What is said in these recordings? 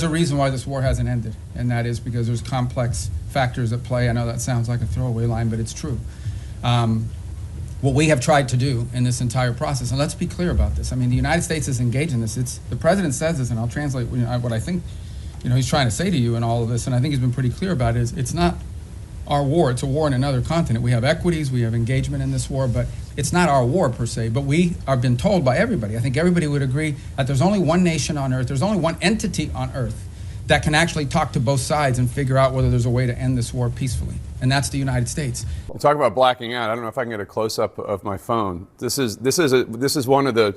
There's a reason why this war hasn't ended, and that is because there's complex factors at play. I know that sounds like a throwaway line, but it's true. What we have tried to do in this entire process, and let's be clear about this. I mean, the United States is engaged in this. The president says this, and I'll translate what I think he's trying to say to you in all of this, and I think he's been pretty clear about it, is it's not our war. It's a war in another continent. We have equities, we have engagement in this war, but it's not our war per se. But we have been told by everybody, I think everybody would agree, that there's only one nation on earth, there's only one entity on earth that can actually talk to both sides and figure out whether there's a way to end this war peacefully. And that's the United States. We'll talk about blacking out. I don't know if I can get a close-up of my phone. This is one of the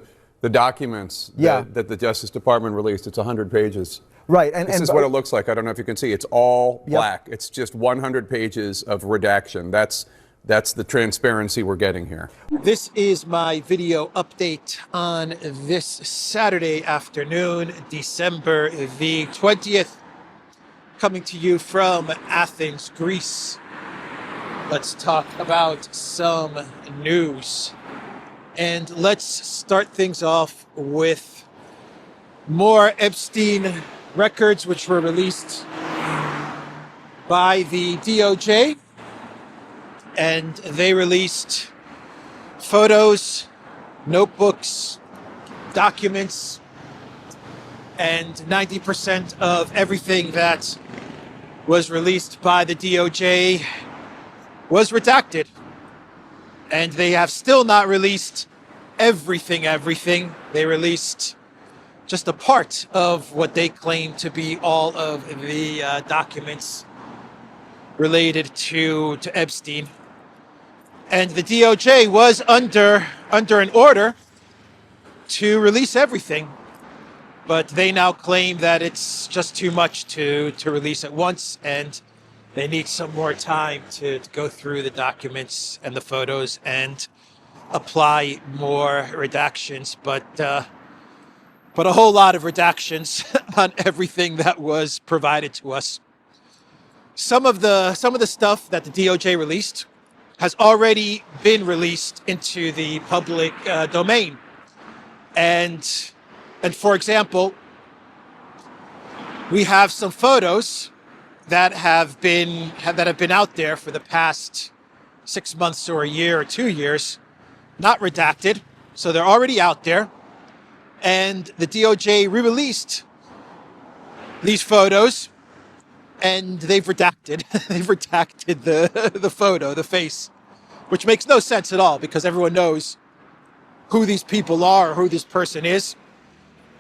documents that the Justice Department released. It's 100 pages. Right. This is what it looks like. I don't know if you can see. It's all black. It's just 100 pages of redaction. That's the transparency we're getting here. This is my video update on this Saturday afternoon, December the 20th, coming to you from Athens, Greece. Let's talk about some news. And let's start things off with more Epstein records, which were released by the DOJ. And they released photos, notebooks, documents, and 90% of everything that was released by the DOJ was redacted. And they have still not released everything. They released just a part of what they claim to be all of the documents related to Epstein. And the DOJ was under an order to release everything. But they now claim that it's just too much to release at once, and they need some more time to go through the documents and the photos and apply more redactions. But a whole lot of redactions on everything that was provided to us. Some of the stuff that the DOJ released has already been released into the public domain. And for example, we have some photos that have been out there for the past 6 months or a year or 2 years, not redacted. So they're already out there. And the DOJ re-released these photos, and they've redacted the photo, the face, which makes no sense at all because everyone knows who these people are or who this person is.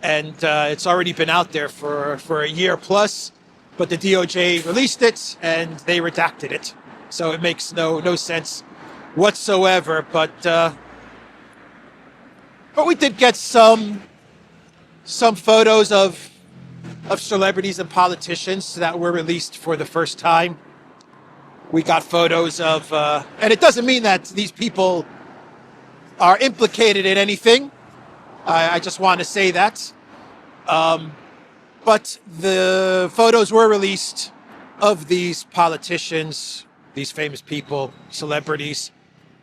And it's already been out there for a year plus, but the DOJ released it and they redacted it. So it makes no sense whatsoever. But we did get some photos of celebrities and politicians that were released for the first time. We got photos of, and it doesn't mean that these people are implicated in anything. I just want to say that. But the photos were released of these politicians, these famous people, celebrities,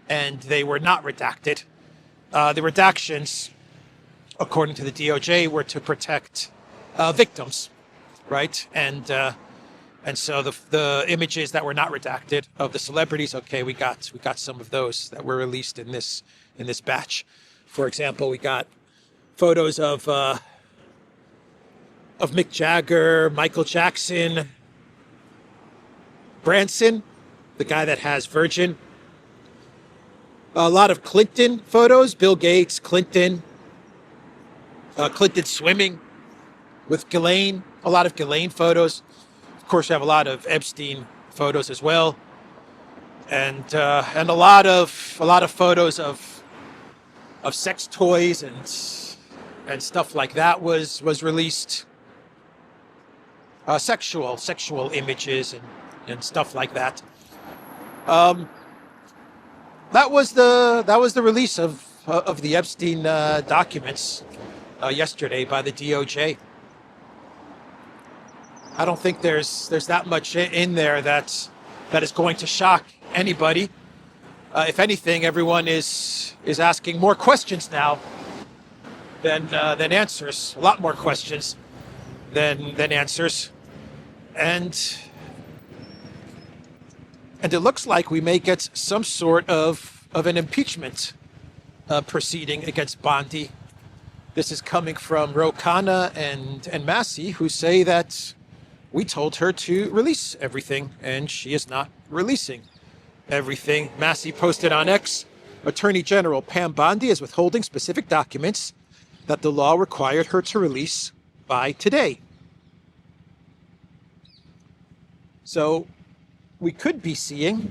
and they were not redacted. The redactions, according to the DOJ, were to protect victims, right? And so the images that were not redacted of the celebrities, okay, we got some of those that were released in this batch. For example, we got photos of Mick Jagger, Michael Jackson, Branson, the guy that has Virgin. A lot of Clinton photos, Bill Gates, Clinton swimming with Ghislaine, a lot of Ghislaine photos. Of course, you have a lot of Epstein photos as well, and a lot of photos of sex toys and stuff like that was released. Sexual images and stuff like that. That was the release of the Epstein documents yesterday by the DOJ. I don't think there's that much in there that is going to shock anybody. If anything, everyone is asking more questions now than answers. A lot more questions. than answers. And it looks like we may get some sort of an impeachment proceeding against Bondi. This is coming from Ro Khanna and Massey, who say that we told her to release everything, and she is not releasing everything. Massey posted on X, Attorney General Pam Bondi is withholding specific documents that the law required her to release by today. So we could be seeing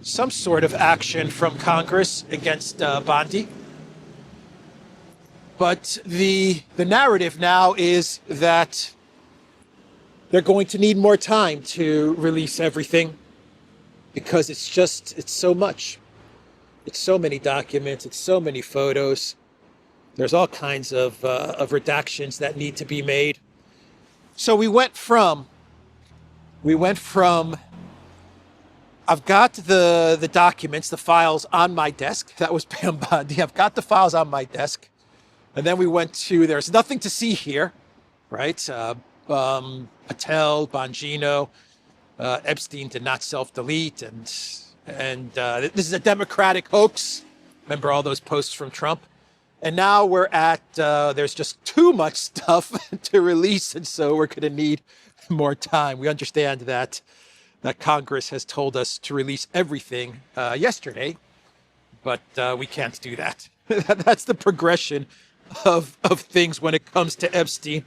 some sort of action from Congress against Bondi. But the narrative now is that they're going to need more time to release everything because it's so much. It's so many documents, it's so many photos. There's all kinds of redactions that need to be made. So we went from I've got the documents, the files on my desk. That was Pam Bondi. I've got the files on my desk. And then we went to, there's nothing to see here, right? Patel, Bongino, Epstein did not self-delete, and this is a Democratic hoax. Remember all those posts from Trump? And now we're at, there's just too much stuff to release, and so we're going to need more time. We understand that Congress has told us to release everything yesterday, but we can't do that. That's the progression of things when it comes to Epstein.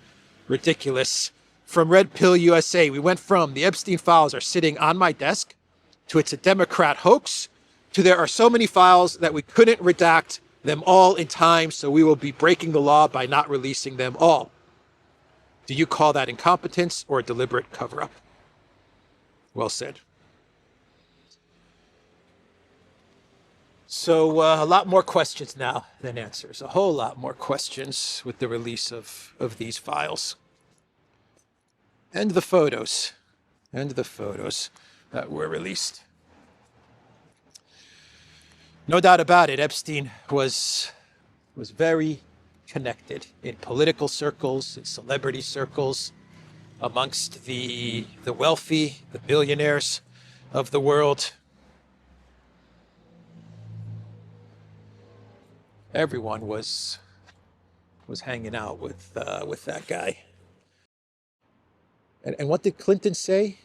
Ridiculous. From Red Pill USA, we went from the Epstein files are sitting on my desk to it's a Democrat hoax to there are so many files that we couldn't redact them all in time, so we will be breaking the law by not releasing them all. Do you call that incompetence or a deliberate cover-up? Well said. So a lot more questions now than answers. A whole lot more questions with the release of these files. And the photos. And the photos that were released. No doubt about it, Epstein was very connected in political circles, in celebrity circles, amongst the wealthy, the billionaires of the world. Everyone was hanging out with that guy. And what did Clinton say?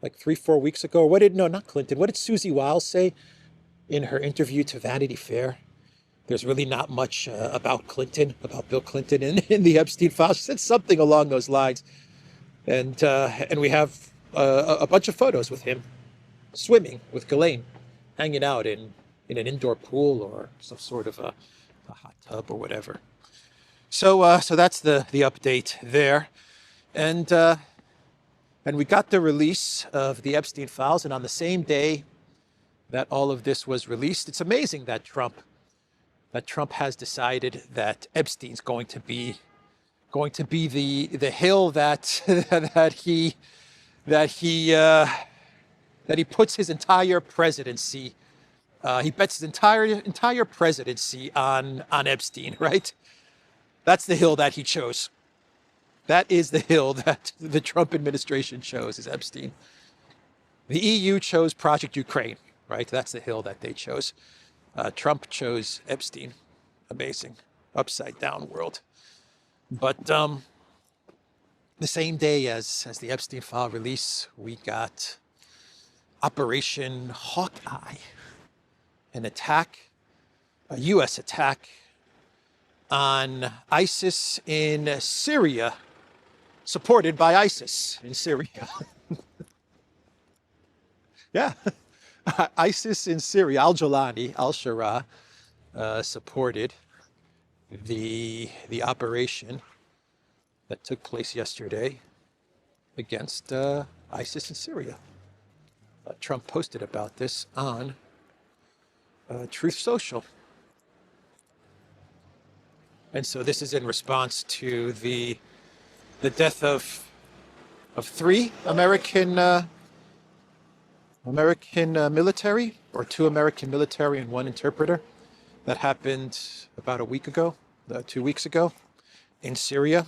Like 3-4 weeks ago? Not Clinton. What did Susie Wiles say in her interview to Vanity Fair? There's really not much about Bill Clinton in the Epstein files. She said something along those lines. And we have a bunch of photos with him swimming with Ghislaine, hanging out in an indoor pool or some sort of a hot tub or whatever. So that's the update there. And we got the release of the Epstein files, and on the same day that all of this was released, it's amazing that Trump has decided that Epstein's going to be the hill that he puts his entire presidency. He bets his entire presidency on Epstein, right? That's the hill that he chose. That is the hill that the Trump administration chose, is Epstein. The EU chose Project Ukraine, right? That's the hill that they chose. Trump chose Epstein. Amazing. Upside down world. But the same day as the Epstein file release, we got Operation Hawkeye, an attack, a U.S. attack on ISIS in Syria, supported by ISIS in Syria. Yeah. ISIS in Syria, al-Jawlani, al-Shara, supported the operation that took place yesterday against ISIS in Syria. Trump posted about this on Truth Social. And so this is in response to the death of 3 American military, or 2 American military and 1 interpreter. That happened about a week ago, 2 weeks ago, in Syria.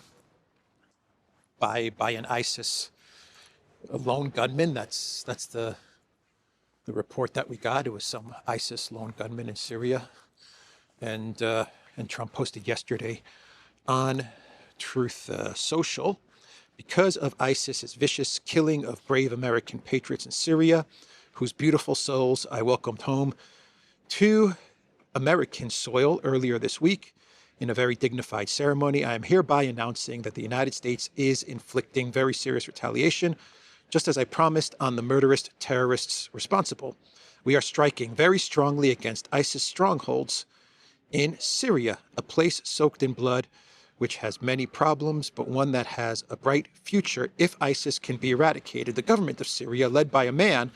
by an ISIS lone gunman. That's the report that we got. It was some ISIS lone gunman in Syria, and Trump posted yesterday on Truth Social, because of ISIS's vicious killing of brave American patriots in Syria, whose beautiful souls I welcomed home to American soil earlier this week in a very dignified ceremony, I am hereby announcing that the United States is inflicting very serious retaliation, just as I promised on the murderous terrorists responsible. We are striking very strongly against ISIS strongholds in Syria, a place soaked in blood, which has many problems, but one that has a bright future if ISIS can be eradicated. The government of Syria, led by a man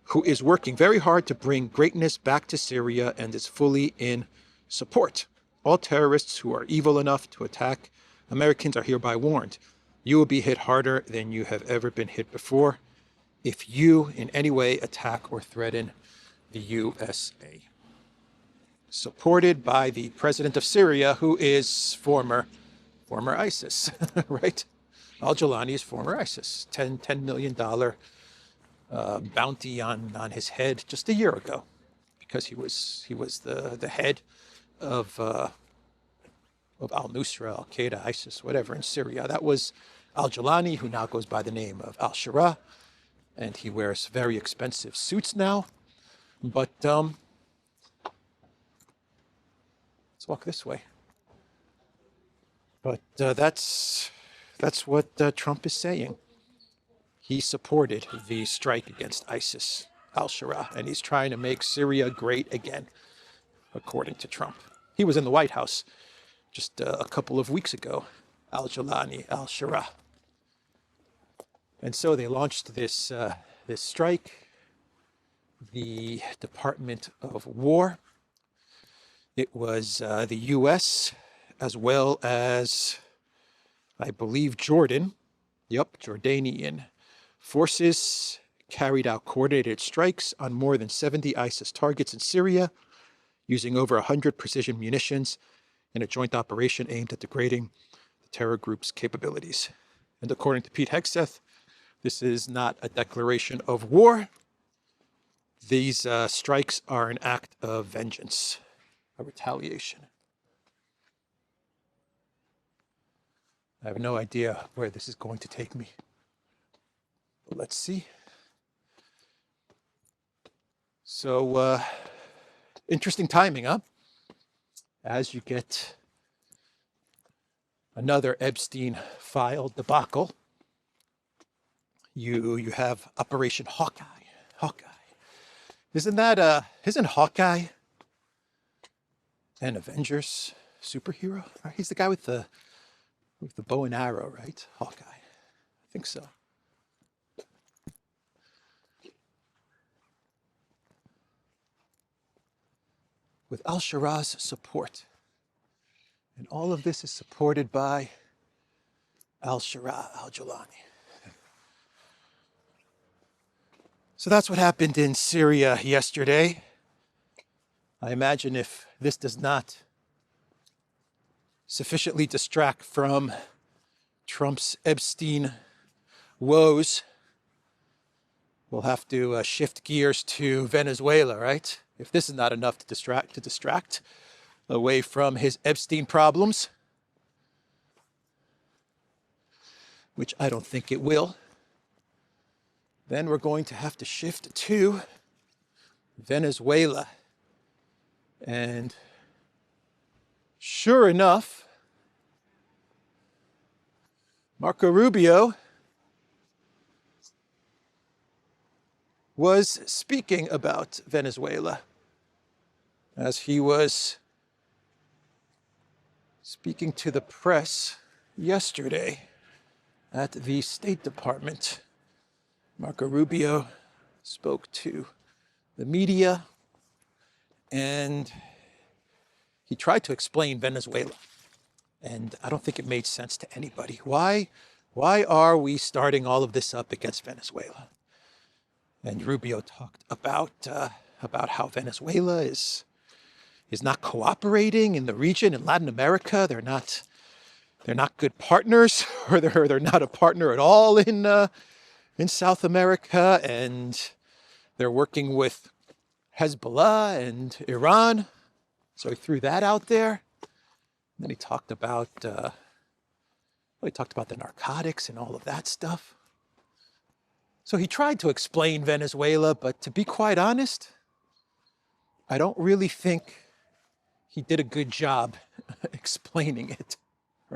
who is working very hard to bring greatness back to Syria and is fully in support. All terrorists who are evil enough to attack Americans are hereby warned. You will be hit harder than you have ever been hit before if you in any way attack or threaten the USA. Supported by the president of Syria, who is former ISIS, right? Al-Jawlani is former ISIS. $10 million bounty on his head just a year ago, because he was the head of al-Nusra, al-Qaeda, ISIS, whatever in Syria. That was Al-Jawlani, who now goes by the name of al-Shara, and he wears very expensive suits now. But let's walk this way. But that's what Trump is saying. He supported the strike against ISIS, al-Shara, and he's trying to make Syria great again, according to Trump. He was in the White House just a couple of weeks ago, al-Jawlani, al-Shara. And so they launched this strike. The Department of War, it was the U.S. as well as, I believe, Jordan. Yep, Jordanian forces carried out coordinated strikes on more than 70 ISIS targets in Syria, using over 100 precision munitions in a joint operation aimed at degrading the terror group's capabilities. And according to Pete Hegseth, this is not a declaration of war. These strikes are an act of vengeance, a retaliation. I have no idea where this is going to take me. But let's see. So, interesting timing, huh? As you get another Epstein file debacle, you have Operation Hawkeye. Isn't Hawkeye an Avengers superhero? He's the guy with the bow and arrow, right? Hawkeye. I think so. With al-Shara's support. And all of this is supported by al-Shara, al-Jawlani. So that's what happened in Syria yesterday. I imagine if this does not sufficiently distract from Trump's Epstein woes, we'll have to shift gears to Venezuela, right? If this is not enough to distract away from his Epstein problems, which I don't think it will, then we're going to have to shift to Venezuela. And sure enough, Marco Rubio was speaking about Venezuela as he was speaking to the press yesterday at the State Department. Marco Rubio spoke to the media and he tried to explain Venezuela. And I don't think it made sense to anybody. Why are we starting all of this up against Venezuela? And Rubio talked about how Venezuela is not cooperating in the region, in Latin America. They're not they're not good partners, or they're not a partner at all in South America, and they're working with Hezbollah and Iran. So he threw that out there. And then he talked about the narcotics and all of that stuff. So he tried to explain Venezuela, but to be quite honest, I don't really think he did a good job explaining it,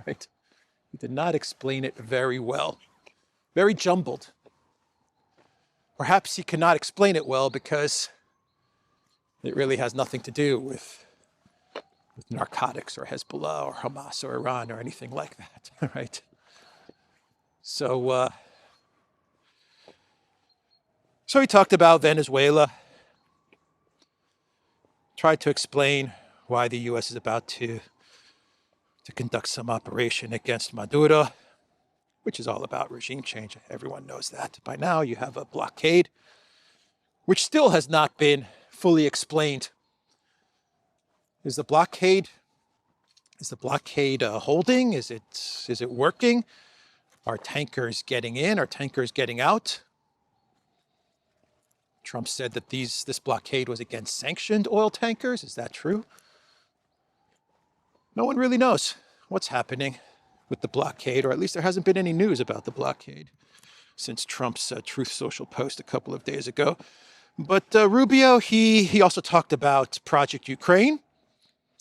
right? He did not explain it very well. Very jumbled. Perhaps he cannot explain it well because it really has nothing to do with narcotics or Hezbollah or Hamas or Iran or anything like that, right? So he talked about Venezuela, tried to explain why the U.S. is about to conduct some operation against Maduro, which is all about regime change. Everyone knows that. By now, you have a blockade, which still has not been fully explained. Is the blockade holding? Is it working? Are tankers getting in? Are tankers getting out? Trump said that this blockade was against sanctioned oil tankers. Is that true? No one really knows what's happening with the blockade, or at least there hasn't been any news about the blockade since Trump's Truth Social post a couple of days ago. But Rubio, he also talked about Project Ukraine.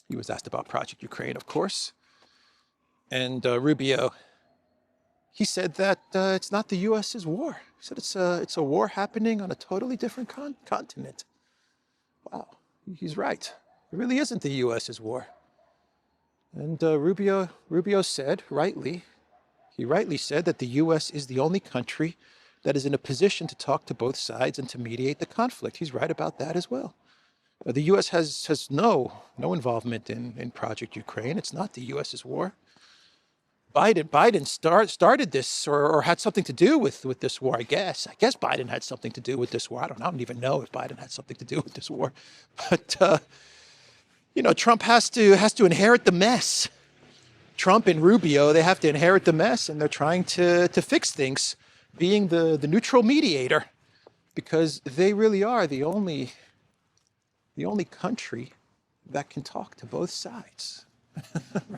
He was asked about Project Ukraine, of course. And Rubio, he said that it's not the U.S.'s war. He said it's a war happening on a totally different continent. Wow, he's right. It really isn't the U.S.'s war. And Rubio said, rightly said that the U.S. is the only country that is in a position to talk to both sides and to mediate the conflict. He's right about that as well. The U.S. has no involvement in Project Ukraine. It's not the U.S.'s war. Biden started this or had something to do with this war, I guess. I guess Biden had something to do with this war. I don't even know if Biden had something to do with this war. But, Trump has to inherit the mess. Trump and Rubio, they have to inherit the mess, and they're trying to fix things, being the neutral mediator, because they really are the only country that can talk to both sides,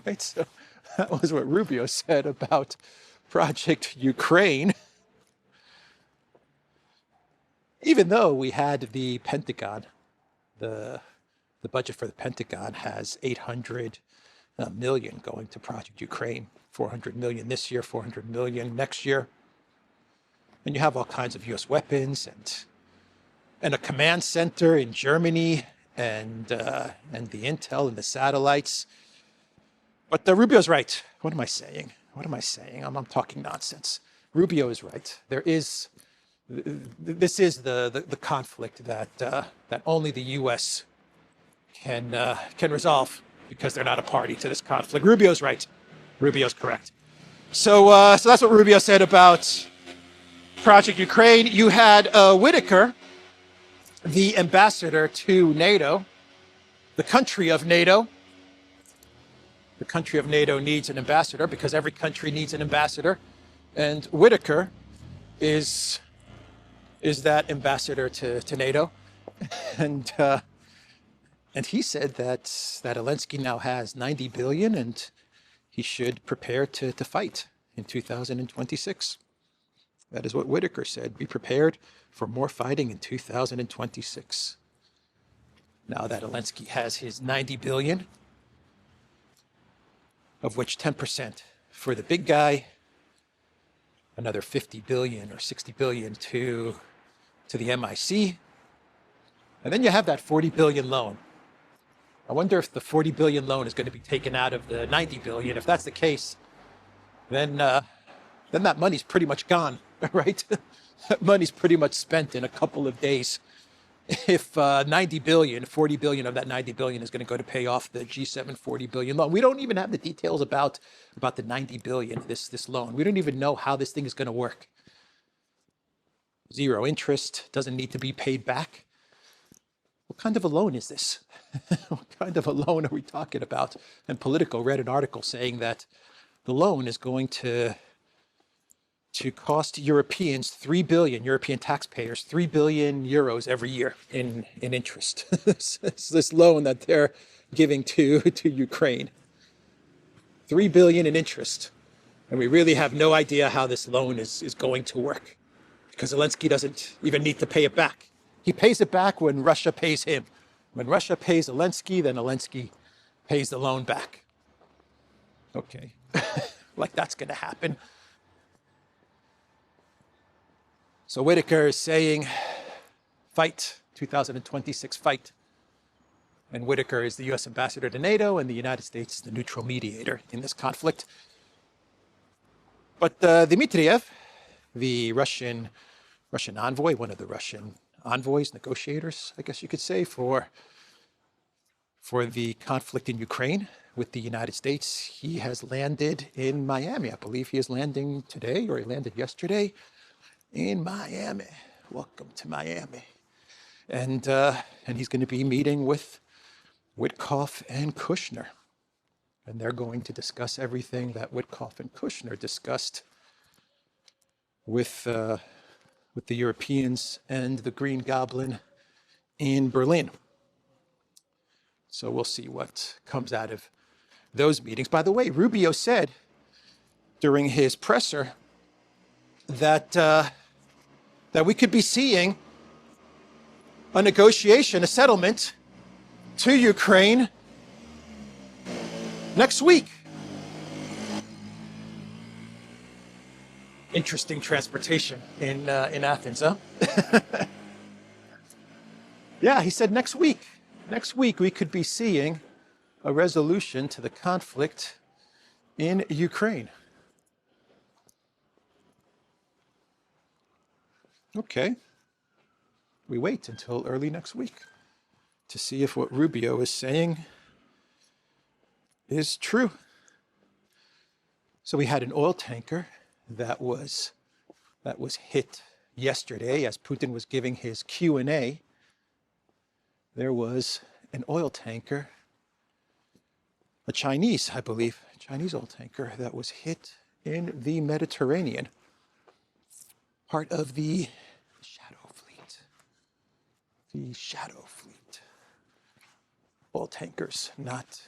right? So that was what Rubio said about Project Ukraine. Even though we had the Pentagon, the budget for the Pentagon has $800 million going to Project Ukraine, $400 million this year, $400 million next year. And you have all kinds of U.S. weapons and a command center in Germany and the intel and the satellites. But Rubio's right. What am I saying? I'm talking nonsense. Rubio is right. This is the conflict that only the U.S. can resolve, because they're not a party to this conflict. Rubio's right. Rubio's correct. So that's what Rubio said about Project Ukraine. You had Whitaker, the ambassador to NATO, the country of NATO. The country of NATO needs an ambassador because every country needs an ambassador. And Whitaker is that ambassador to NATO. And he said that Zelensky now has $90 billion and he should prepare to fight in 2026. That is what Whitaker said. Be prepared for more fighting in 2026. Now that Zelensky has his $90 billion, of which 10% for the big guy, another 50 billion or 60 billion to the MIC, and then you have that 40 billion loan. I wonder if the 40 billion loan is going to be taken out of the 90 billion. If that's the case, then that money's pretty much gone, right? That money's pretty much spent in a couple of days. If 90 billion, 40 billion of that 90 billion is going to go to pay off the G7 40 billion loan. We don't even have the details about the 90 billion, this loan. We don't even know how this thing is going to work. Zero interest, doesn't need to be paid back. What kind of a loan is this? What kind of a loan are we talking about? And Politico read an article saying that the loan is going to cost Europeans 3 billion, European taxpayers, 3 billion euros every year in interest. This loan that they're giving to Ukraine. 3 billion in interest. And we really have no idea how this loan is going to work, because Zelensky doesn't even need to pay it back. He pays it back when Russia pays him. When Russia pays Zelensky, then Zelensky pays the loan back. Okay, like that's going to happen. So Whitaker is saying, fight, 2026 fight. And Whitaker is the U.S. ambassador to NATO, and the United States is the neutral mediator in this conflict. But Dmitriev, the Russian envoy, one of the Russian envoys, negotiators, I guess you could say, for the conflict in Ukraine with the United States, he has landed in Miami. I believe he is landing today, or he landed yesterday in Miami. Welcome to Miami. And he's going to be meeting with Witkoff and Kushner. And they're going to discuss everything that Witkoff and Kushner discussed with the Europeans and the Green Goblin in Berlin. So we'll see what comes out of those meetings. By the way, Rubio said during his presser that we could be seeing a negotiation, a settlement to Ukraine next week. Interesting transportation in Athens, huh? Yeah, he said next week. Next week we could be seeing a resolution to the conflict in Ukraine. Okay. We wait until early next week to see if what Rubio is saying is true. So we had an oil tanker that was hit yesterday as Putin was giving his Q&A. There was an oil tanker, a Chinese, I believe, Chinese oil tanker that was hit in the Mediterranean, part of the Shadow Fleet. The Shadow Fleet. Oil tankers not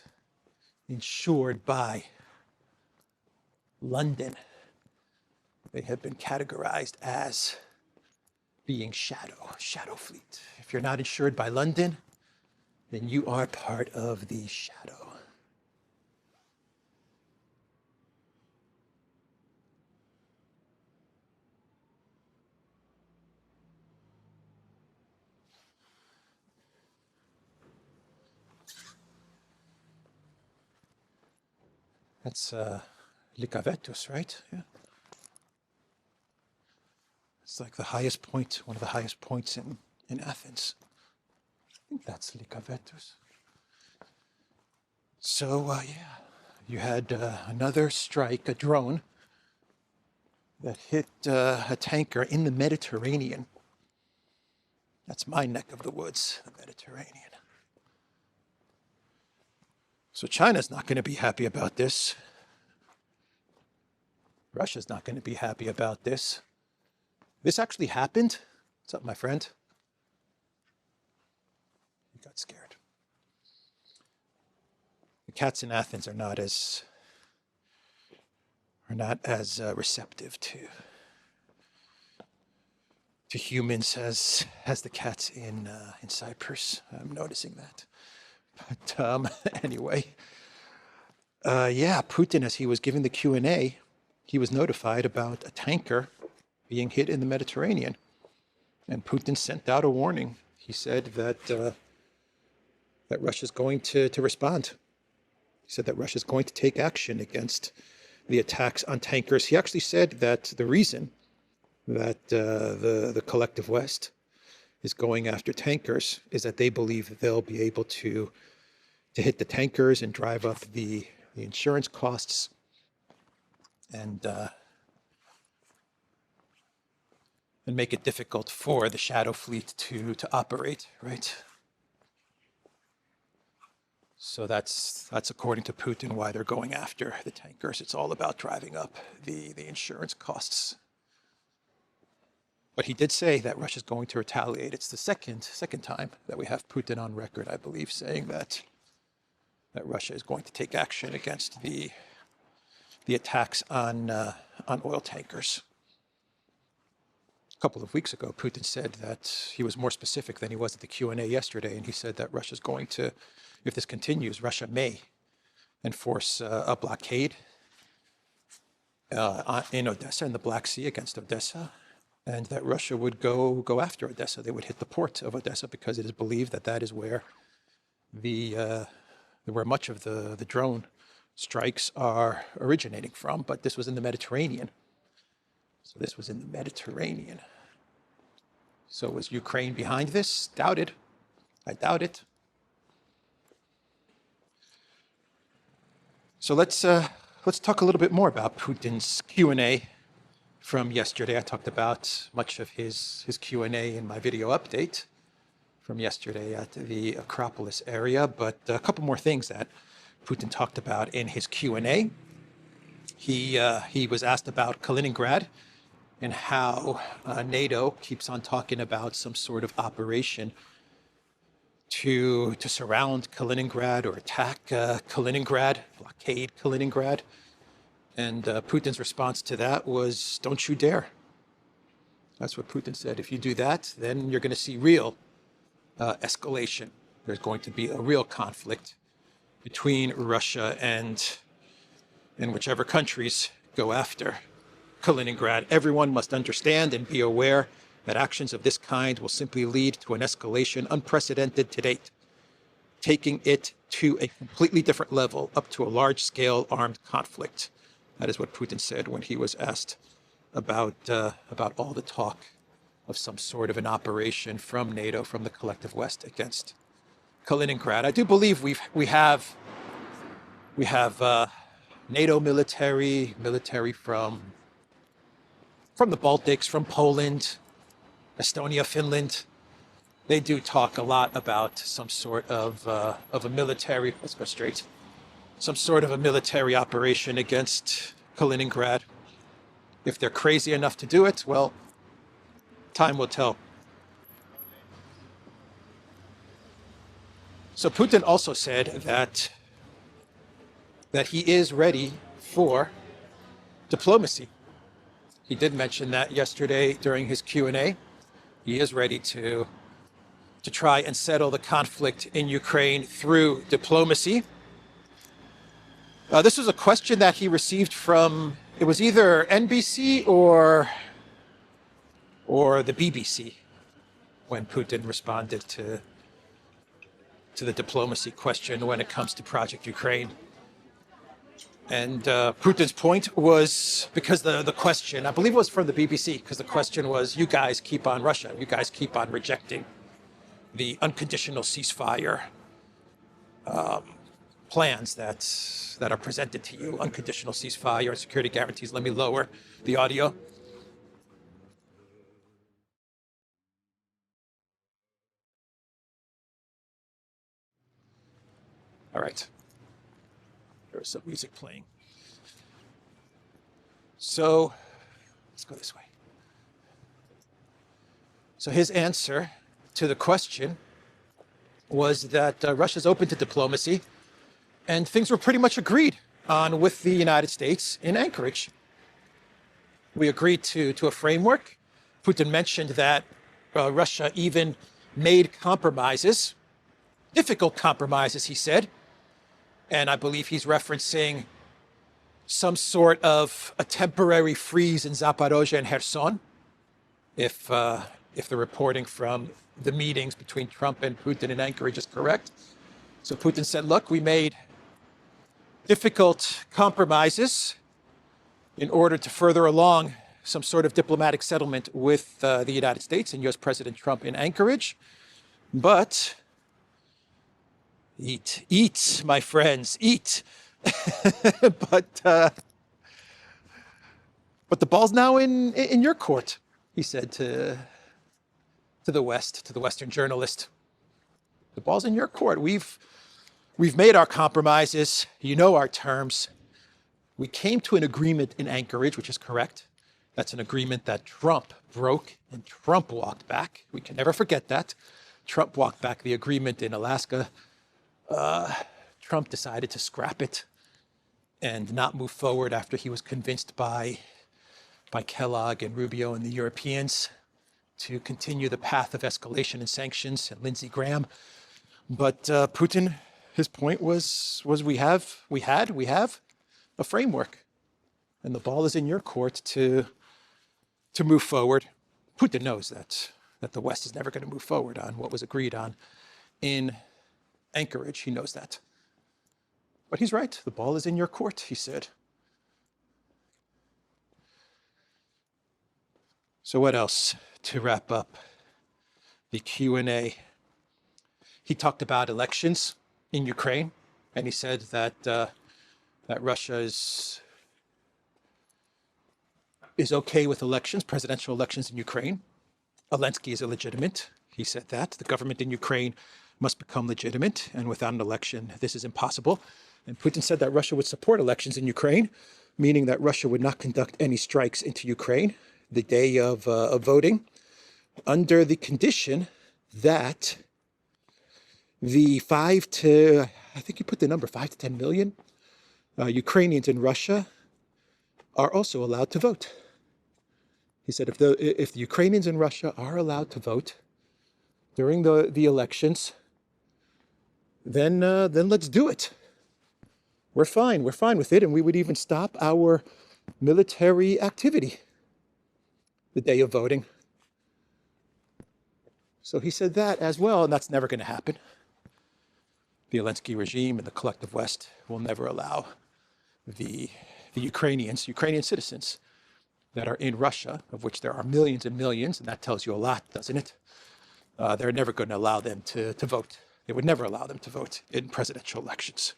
insured by London. They have been categorized as being Shadow Fleet. If you're not insured by London, then you are part of the Shadow. That's Likavetus, right? Yeah. It's like the highest point, one of the highest points in Athens. I think that's Likavetus. So, yeah, you had another strike, a drone, that hit a tanker in the Mediterranean. That's my neck of the woods, the Mediterranean. So China's not going to be happy about this. Russia's not going to be happy about this. This actually happened. What's up, my friend? You got scared. The cats in Athens are not as receptive to humans as the cats in Cyprus. I'm noticing that. But anyway, yeah, Putin, as he was giving the Q&A, he was notified about a tanker being hit in the Mediterranean. And Putin sent out a warning. He said that Russia's going to respond. He said that Russia's going to take action against the attacks on tankers. He actually said that the reason that the collective West is going after tankers is that they believe that they'll be able to hit the tankers and drive up the insurance costs and make it difficult for the Shadow Fleet to operate, right? So that's according to Putin why they're going after the tankers. It's all about driving up the insurance costs. But he did say that Russia's going to retaliate. It's the second time that we have Putin on record, I believe, saying that Russia is going to take action against the attacks on oil tankers. A couple of weeks ago, Putin said that he was more specific than he was at the Q&A yesterday, and he said that Russia's going to, if this continues, Russia may enforce a blockade in Odessa, in the Black Sea, against Odessa, and that Russia would go after Odessa. They would hit the port of Odessa because it is believed that that is where where much of the drone strikes are originating from. But this was in the Mediterranean. So this was in the Mediterranean. So was Ukraine behind this? Doubted. I doubt it. So let's talk a little bit more about Putin's Q&A from yesterday. I talked about much of his Q&A in my video update from yesterday at the Acropolis area, but a couple more things that Putin talked about in his Q&A. He was asked about Kaliningrad and how NATO keeps on talking about some sort of operation to surround Kaliningrad or attack Kaliningrad, blockade Kaliningrad. And Putin's response to that was, don't you dare. That's what Putin said. If you do that, then you're going to see real escalation. There's going to be a real conflict between Russia and whichever countries go after Kaliningrad. Everyone must understand and be aware that actions of this kind will simply lead to an escalation unprecedented to date, taking it to a completely different level, up to a large-scale armed conflict. That is what Putin said when he was asked about all the talk of some sort of an operation from NATO, from the collective West, against Kaliningrad. I do believe we have NATO military from the Baltics, from Poland, Estonia, Finland. They do talk a lot about some sort of a military, let's go straight, some sort of a military operation against Kaliningrad. If they're crazy enough to do it, well, time will tell. So Putin also said that he is ready for diplomacy. He did mention that yesterday during his Q&A. He is ready to try and settle the conflict in Ukraine through diplomacy. This was a question that he received from, it was either NBC or the BBC when Putin responded to the diplomacy question when it comes to Project Ukraine. And Putin's point was, because the question, I believe it was from the BBC, because the question was, you guys keep on Russia, you guys keep on rejecting the unconditional ceasefire plans that are presented to you, unconditional ceasefire and security guarantees. Let me lower the audio. All right. There's some music playing. So let's go this way. So his answer to the question was that Russia's open to diplomacy, and things were pretty much agreed on with the United States in Anchorage. We agreed to a framework. Putin mentioned that Russia even made compromises, difficult compromises, he said. And I believe he's referencing some sort of a temporary freeze in Zaporozhye and Kherson, if the reporting from the meetings between Trump and Putin in Anchorage is correct. So Putin said, look, we made difficult compromises in order to further along some sort of diplomatic settlement with the United States and U.S. President Trump in Anchorage. But eat, my friends, eat. But the ball's now in your court, he said to the West, to the Western journalist. The ball's in your court. We've We've made our compromises. You know our terms. We came to an agreement in Anchorage, which is correct. That's an agreement that Trump broke and Trump walked back. We can never forget that. Trump walked back the agreement in Alaska. Trump decided to scrap it and not move forward after he was convinced by Kellogg and Rubio and the Europeans to continue the path of escalation and sanctions and Lindsey Graham. But Putin, his point was we have a framework, and the ball is in your court to move forward. Putin knows that the West is never going to move forward on what was agreed on in Anchorage. He knows that. But he's right. The ball is in your court, he said. So what else to wrap up the Q&A? He talked about elections in Ukraine, and he said that Russia is okay with elections, presidential elections in Ukraine. Zelensky is illegitimate. He said that. The government in Ukraine must become legitimate, and without an election, this is impossible. And Putin said that Russia would support elections in Ukraine, meaning that Russia would not conduct any strikes into Ukraine the day of voting, under the condition that the 5 to 10 million Ukrainians in Russia are also allowed to vote. He said if the Ukrainians in Russia are allowed to vote during the elections, then let's do it. We're fine with it, and we would even stop our military activity the day of voting. So he said that as well, and that's never going to happen. The Zelensky regime and the collective West will never allow the Ukrainian citizens that are in Russia, of which there are millions and millions, and that tells you a lot, doesn't it? They're never going to allow them to vote. They would never allow them to vote in presidential elections.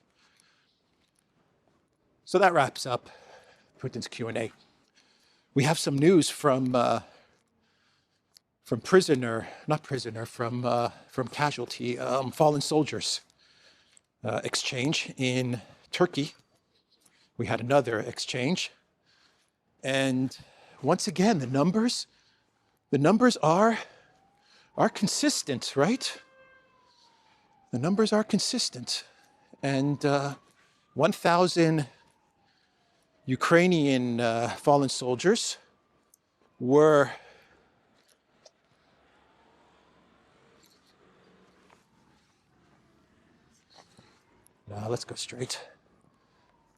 So that wraps up Putin's Q&A. We have some news from casualty, fallen soldiers exchange in Turkey. We had another exchange, and once again, the numbers are consistent, right? The numbers are consistent, and 1,000 Ukrainian fallen soldiers were let's go straight.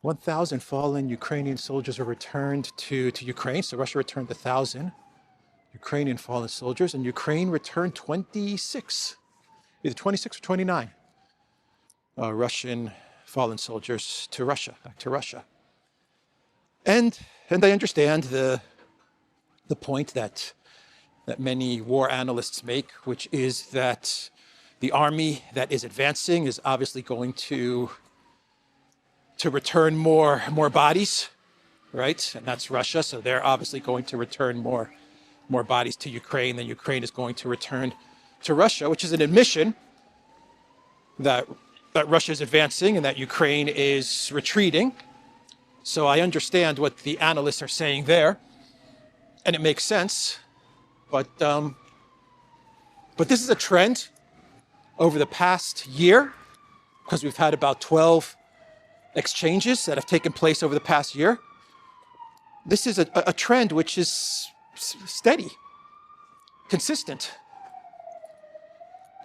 1,000 fallen Ukrainian soldiers were returned to Ukraine. So Russia returned 1,000 Ukrainian fallen soldiers, and Ukraine returned 26, either 26 or 29 Russian fallen soldiers to Russia, back to Russia. And I understand the point that many war analysts make, which is that the army that is advancing is obviously going to return more bodies, right? And that's Russia, so they're obviously going to return more bodies to Ukraine than Ukraine is going to return to Russia, which is an admission that Russia is advancing and that Ukraine is retreating. So I understand what the analysts are saying there, and it makes sense. But this is a trend over the past year, because we've had about 12 exchanges that have taken place over the past year. This is a trend which is steady, consistent.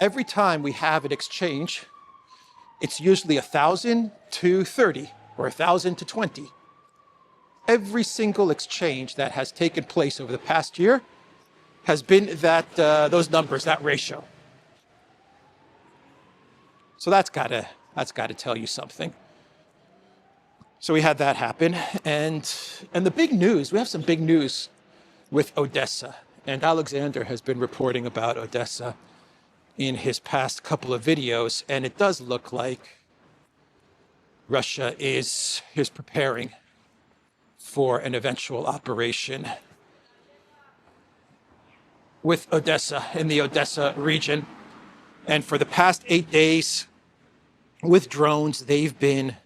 Every time we have an exchange, it's usually 1,000 to 30 or 1,000 to 20. Every single exchange that has taken place over the past year has been those numbers, that ratio. So that's got to tell you something. So we had that happen, and the big news. We have some big news with Odessa, and Alexander has been reporting about Odessa in his past couple of videos, and it does look like Russia is preparing for an eventual operation with Odessa, in the Odessa region. And for the past 8 days, with drones, they've been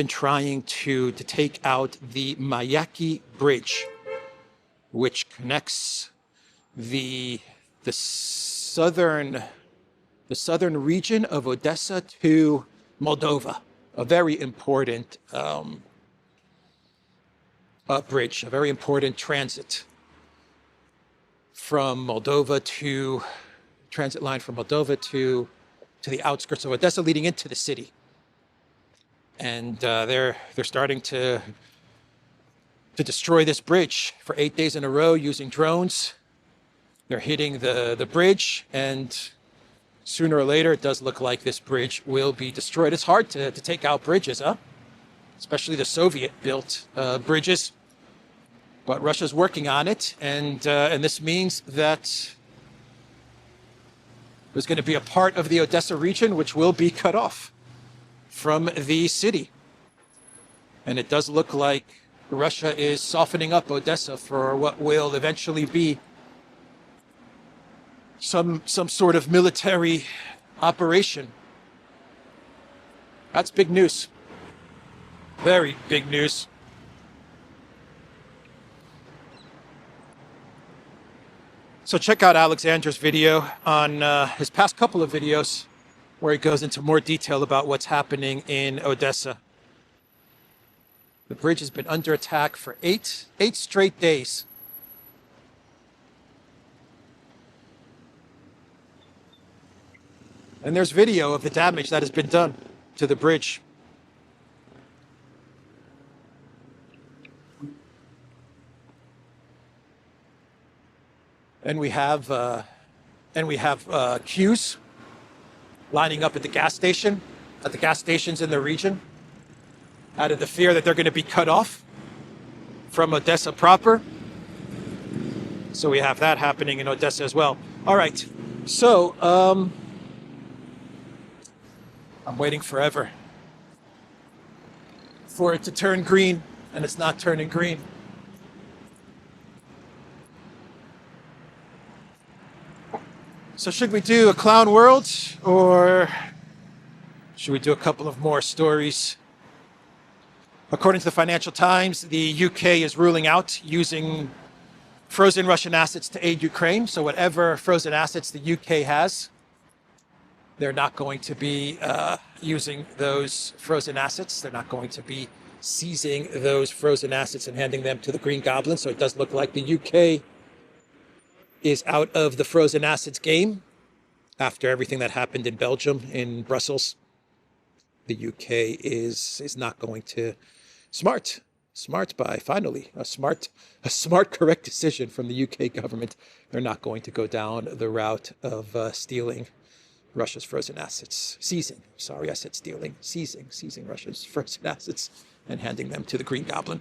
trying to take out the Mayaki Bridge, which connects the southern region of Odessa to Moldova, a very important bridge, a very important transit line from Moldova to the outskirts of Odessa, leading into the city. And they're starting to destroy this bridge for 8 days in a row using drones. They're hitting the bridge, and sooner or later, it does look like this bridge will be destroyed. It's hard to take out bridges, huh? Especially the Soviet-built bridges. But Russia's working on it, and this means that there's going to be a part of the Odessa region which will be cut off from the city. And it does look like Russia is softening up Odessa for what will eventually be some sort of military operation. That's big news. Very big news. So check out Alexander's video on his past couple of videos where he goes into more detail about what's happening in Odessa. The bridge has been under attack for eight straight days. And there's video of the damage that has been done to the bridge. And we have queues lining up at the gas stations in the region, out of the fear that they're going to be cut off from Odessa proper. So we have that happening in Odessa as well. All right, so I'm waiting forever for it to turn green, and it's not turning green. So should we do a clown world, or should we do a couple of more stories? According to the Financial Times, the UK is ruling out using frozen Russian assets to aid Ukraine. So whatever frozen assets the UK has, they're not going to be using those frozen assets. They're not going to be seizing those frozen assets and handing them to the Green Goblin. So it does look like the UK is out of the frozen assets game after everything that happened in Belgium, in Brussels. The UK is not going to smart correct decision from the UK government. They're not going to go down the route of stealing Russia's frozen assets, seizing Russia's frozen assets and handing them to the Green Goblin.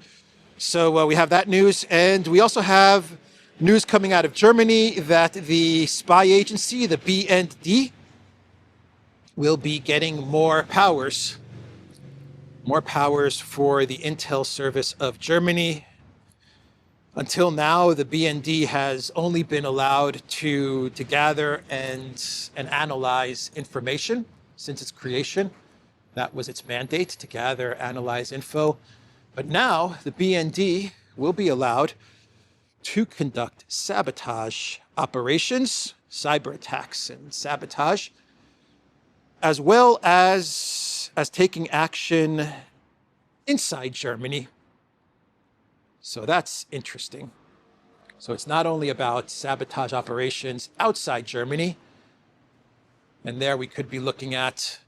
So we have that news, and we also have news coming out of Germany that the spy agency, the BND, will be getting more powers for the intel service of Germany. Until now, the BND has only been allowed to gather and analyze information since its creation. That was its mandate, to gather, analyze info. But now the BND will be allowed to conduct sabotage operations, cyber attacks and sabotage, as well as taking action inside Germany. So that's interesting. So it's not only about sabotage operations outside Germany, and there we could be looking at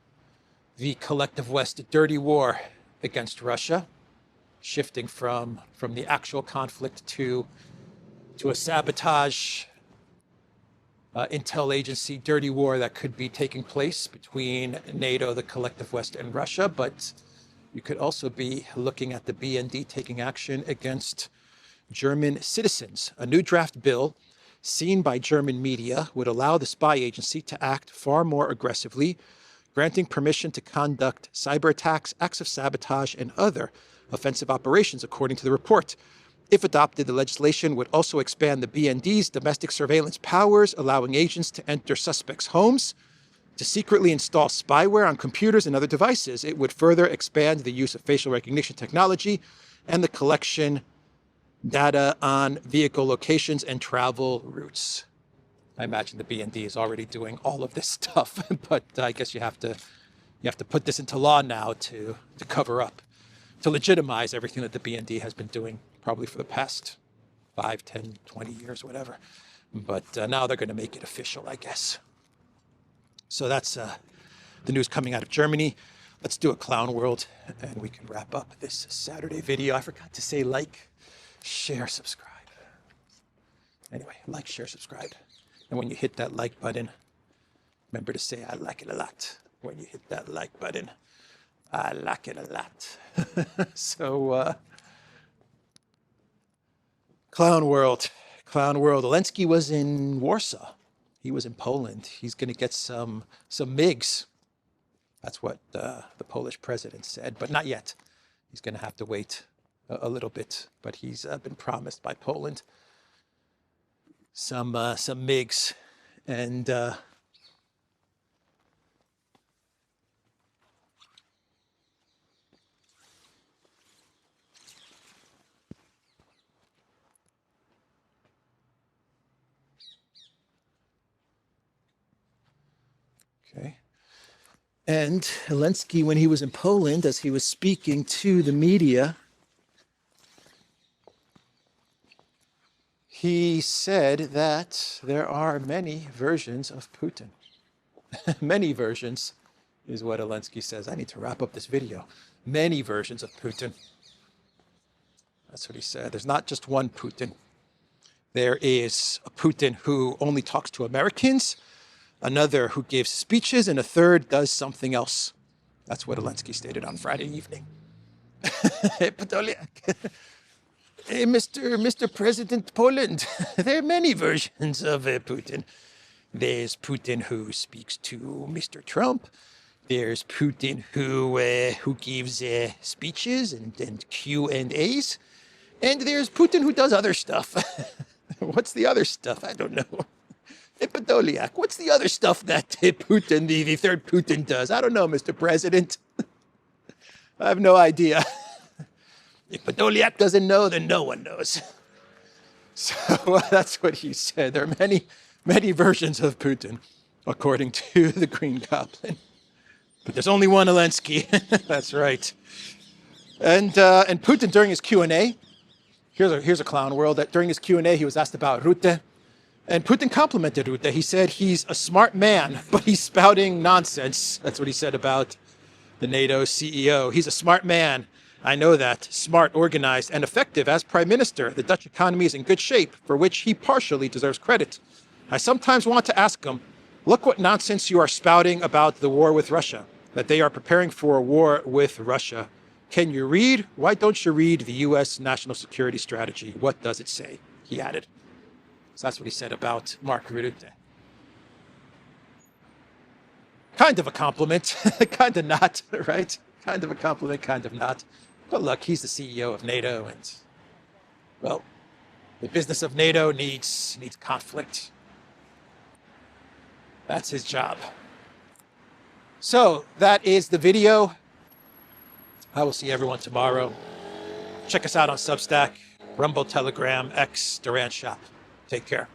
the collective West dirty war against Russia, shifting from the actual conflict to a sabotage intel agency dirty war that could be taking place between NATO, the collective West, and Russia. But you could also be looking at the BND taking action against German citizens. A new draft bill seen by German media would allow the spy agency to act far more aggressively, granting permission to conduct cyber attacks, acts of sabotage, and other offensive operations, according to the report. If adopted, the legislation would also expand the BND's domestic surveillance powers, allowing agents to enter suspects' homes to secretly install spyware on computers and other devices. It would further expand the use of facial recognition technology and the collection data on vehicle locations and travel routes. I imagine the BND is already doing all of this stuff, but I guess you have to put this into law now to cover up, to legitimize everything that the BND has been doing probably for the past 5, 10, 20 years, whatever. But now they're going to make it official, I guess. So that's the news coming out of Germany. Let's do a clown world, and we can wrap up this Saturday video. I forgot to say like, share, subscribe. Anyway, like, share, subscribe. And when you hit that like button, remember to say I like it a lot. When you hit that like button, I like it a lot. So, clown world. Zelensky was in Warsaw. He was in Poland. He's going to get some MiGs. That's what the Polish president said, but not yet. He's going to have to wait a little bit. But he's been promised by Poland some MiGs, and okay. And Zelensky, when he was in Poland, as he was speaking to the media, he said that there are many versions of Putin. Many versions is what Zelensky says. I need to wrap up this video. Many versions of Putin. That's what he said. There's not just one Putin. There is a Putin who only talks to Americans, another who gives speeches, and a third does something else. That's what Zelensky stated on Friday evening. Hey, Mr. President Poland, there are many versions of Putin. There's Putin who speaks to Mr. Trump. There's Putin who gives speeches and Q&As. And there's Putin who does other stuff. What's the other stuff? I don't know. Podolyak, what's the other stuff that Putin, the third Putin, does? I don't know, Mr. President. I have no idea. If Podolyak doesn't know, then no one knows. So that's what he said. There are many versions of Putin, according to the Green Goblin. But there's only one Zelensky. That's right. And Putin, during his Q&A, here's a clown world. That during his Q&A, he was asked about Rutte. And Putin complimented Rutte. He said he's a smart man, but he's spouting nonsense. That's what he said about the NATO CEO. He's a smart man. I know that. Smart, organized, and effective as prime minister. The Dutch economy is in good shape, for which he partially deserves credit. I sometimes want to ask him, look what nonsense you are spouting about the war with Russia, that they are preparing for a war with Russia. Can you read? Why don't you read the U.S. national security strategy? What does it say? He added. So that's what he said about Mark Rutte. Kind of a compliment, kind of not, right? Kind of a compliment, kind of not. But look, he's the CEO of NATO, and, well, the business of NATO needs conflict. That's his job. So that is the video. I will see everyone tomorrow. Check us out on Substack, Rumble, Telegram, X, Durant Shop. Take care.